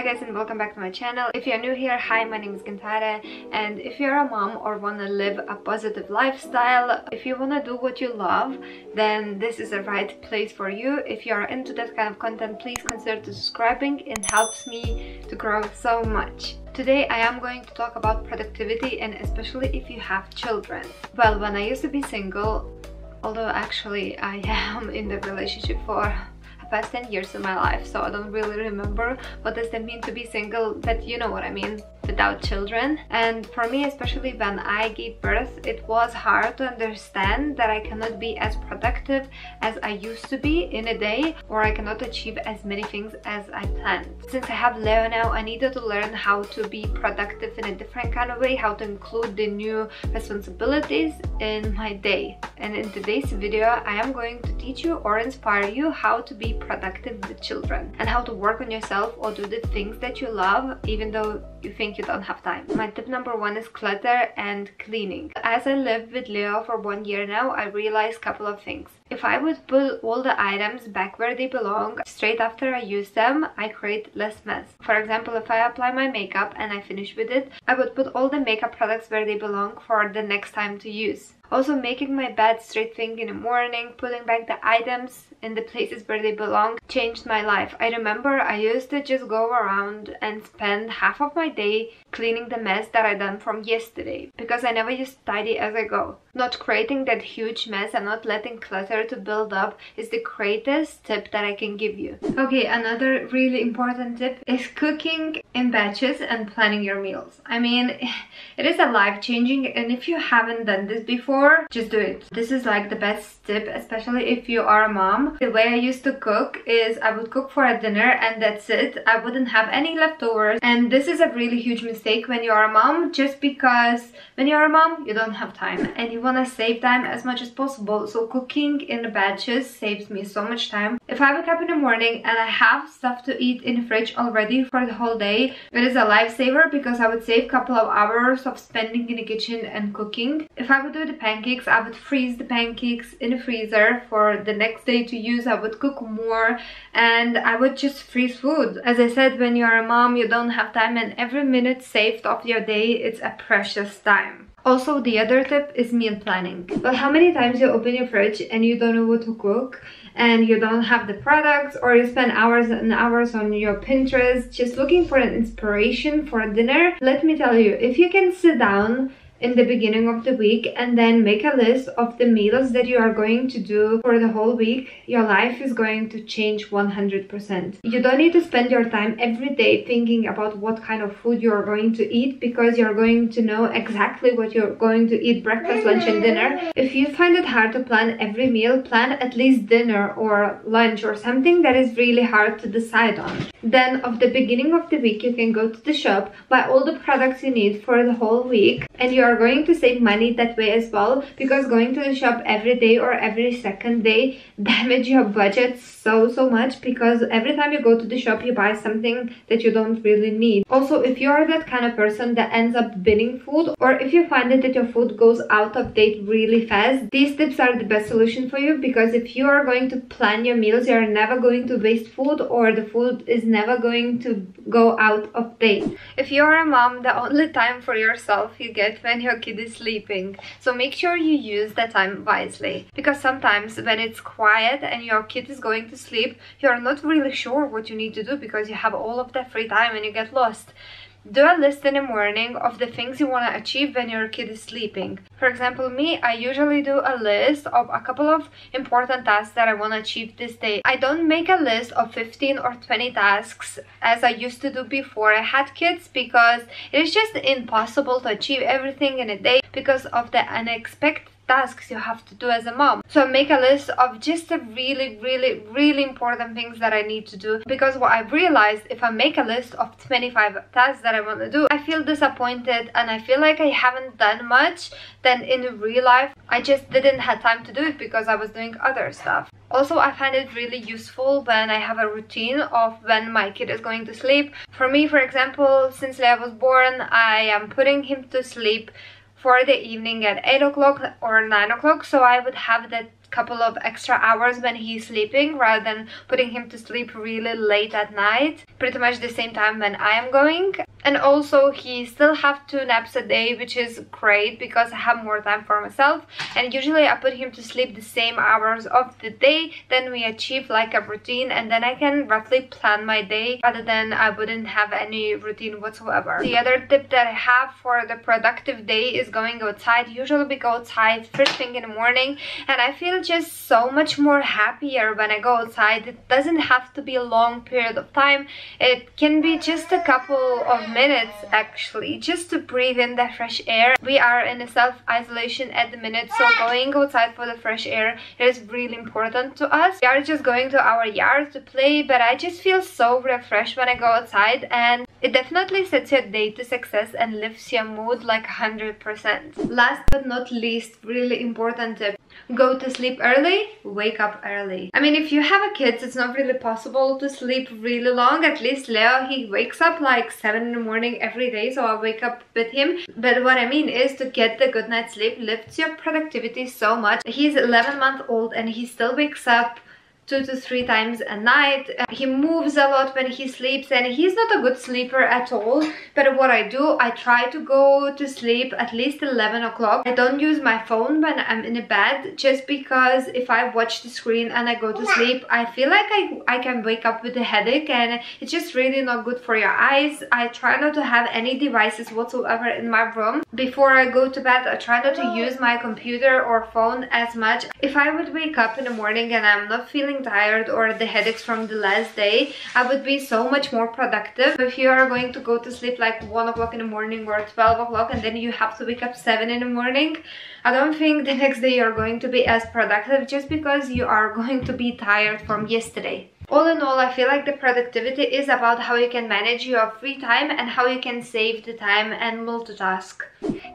Hi guys, and welcome back to my channel. If you're new here, hi, my name is Gintare, and if you're a mom or want to live a positive lifestyle, if you want to do what you love, then this is the right place for you. If you're into that kind of content, please consider subscribing. It helps me to grow so much. Today I am going to talk about productivity, and especially if you have children. Well, when I used to be single, although actually I am in the relationship for past 10 years of my life, so I don't really remember what does that mean to be single, but you know what I mean, without children. And for me, especially when I gave birth, it was hard to understand that I cannot be as productive as I used to be in a day, or I cannot achieve as many things as I planned. Since I have Leo now, I needed to learn how to be productive in a different kind of way, how to include the new responsibilities in my day. And in today's video, I am going to teach you or inspire you how to be productive with children and how to work on yourself or do the things that you love even though you think you don't have time. My tip number one is clutter and cleaning. As I lived with Leo for 1 year now, I realized a couple of things. If I would put all the items back where they belong straight after I use them, I create less mess. For example, if I apply my makeup and I finish with it, I would put all the makeup products where they belong for the next time to use. Also, making my bed straight thing in the morning, putting back the items in the places where they belong, changed my life. I remember I used to just go around and spend half of my day cleaning the mess that I done from yesterday, because I never used to tidy as I go. Not creating that huge mess and not letting clutter to build up is the greatest tip that I can give you. Okay, another really important tip is cooking in batches and planning your meals. I mean, it is a life-changing, and if you haven't done this before, just do it. This is like the best tip, especially if you are a mom. The way I used to cook is I would cook for a dinner and that's it. I wouldn't have any leftovers, and this is a really huge mistake when you're a mom, just because when you're a mom you don't have time and you want to save time as much as possible. So cooking in the batches saves me so much time. If I wake up in the morning and I have stuff to eat in the fridge already for the whole day, it is a lifesaver because I would save a couple of hours of spending in the kitchen and cooking. If I would do the pancakes, I would freeze the pancakes in the freezer for the next day to use. I would cook more and I would just freeze food. As I said, when you're a mom you don't have time, and every minute saved of your day, it's a precious time. Also, the other tip is meal planning. Well, how many times you open your fridge and you don't know what to cook and you don't have the products, or you spend hours and hours on your Pinterest just looking for an inspiration for a dinner? Let me tell you, if you can sit down in the beginning of the week and then make a list of the meals that you are going to do for the whole week, your life is going to change 100%. You don't need to spend your time every day thinking about what kind of food you are going to eat, because you're going to know exactly what you're going to eat breakfast, lunch and dinner. If you find it hard to plan every meal, plan at least dinner or lunch or something that is really hard to decide on. Then of the beginning of the week you can go to the shop, buy all the products you need for the whole week, and you are going to save money that way as well, because going to the shop every day or every second day damage your budget so much, because every time you go to the shop you buy something that you don't really need. Also, if you are that kind of person that ends up binning food, or if you find that your food goes out of date really fast, these tips are the best solution for you, because if you are going to plan your meals, you are never going to waste food, or the food is never going to go out of date. If you are a mom, the only time for yourself you get when your kid is sleeping, so make sure you use that time wisely, because sometimes when it's quiet and your kid is going to sleep, you're not really sure what you need to do because you have all of that free time and you get lost. Do a list in the morning of the things you want to achieve when your kid is sleeping. For example, me, I usually do a list of a couple of important tasks that I want to achieve this day. I don't make a list of 15 or 20 tasks as I used to do before I had kids, because it is just impossible to achieve everything in a day because of the unexpected tasks you have to do as a mom. So I make a list of just the really important things that I need to do, because what I've realized, if I make a list of 25 tasks that I want to do, I feel disappointed and I feel like I haven't done much. Then in real life I just didn't have time to do it because I was doing other stuff. Also, I find it really useful when I have a routine of when my kid is going to sleep. For me, for example, since Leo was born, I am putting him to sleep for the evening at 8 o'clock or 9 o'clock, so I would have that couple of extra hours when he's sleeping rather than putting him to sleep really late at night, pretty much the same time when I am going. And also he still have 2 naps a day, which is great because I have more time for myself, and usually I put him to sleep the same hours of the day. Then we achieve like a routine, and then I can roughly plan my day rather than I wouldn't have any routine whatsoever. The other tip that I have for the productive day is going outside. Usually we go outside first thing in the morning, and I feel just so much more happier when I go outside. It doesn't have to be a long period of time. It can be just a couple of minutes actually, just to breathe in the fresh air. We are in a self-isolation at the minute, so going outside for the fresh air is really important to us. We are just going to our yard to play, but I just feel so refreshed when I go outside, and it definitely sets your day to success and lifts your mood like 100%. Last but not least, really important tip: go to sleep early, wake up early. I mean, if you have a kid, it's not really possible to sleep really long. At least Leo, he wakes up like 7 in the morning every day, so I wake up with him. But what I mean is, to get the good night's sleep lifts your productivity so much. He's 11-month-old and he still wakes up 2 to 3 times a night. He moves a lot when he sleeps, and he's not a good sleeper at all. But what I do, I try to go to sleep at least 11 o'clock. I don't use my phone when I'm in a bed, just because if I watch the screen and I go to sleep, I feel like I can wake up with a headache, and it's just really not good for your eyes. I try not to have any devices whatsoever in my room. Before I go to bed, I try not to use my computer or phone as much. If I would wake up in the morning and I'm not feeling tired or the headaches from the last day, I would be so much more productive. If you are going to go to sleep like 1 o'clock in the morning or 12 o'clock and then you have to wake up 7 in the morning, I don't think the next day you're going to be as productive, just because you are going to be tired from yesterday. All in all, I feel like the productivity is about how you can manage your free time and how you can save the time and multitask.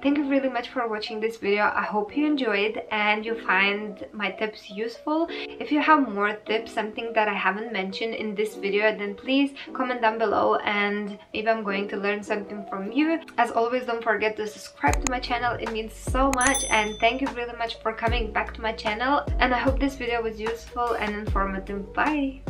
Thank you really much for watching this video. I hope you enjoyed and you find my tips useful. If you have more tips, something that I haven't mentioned in this video, then please comment down below and maybe I'm going to learn something from you. As always, don't forget to subscribe to my channel. It means so much, and thank you really much for coming back to my channel, and I hope this video was useful and informative. Bye!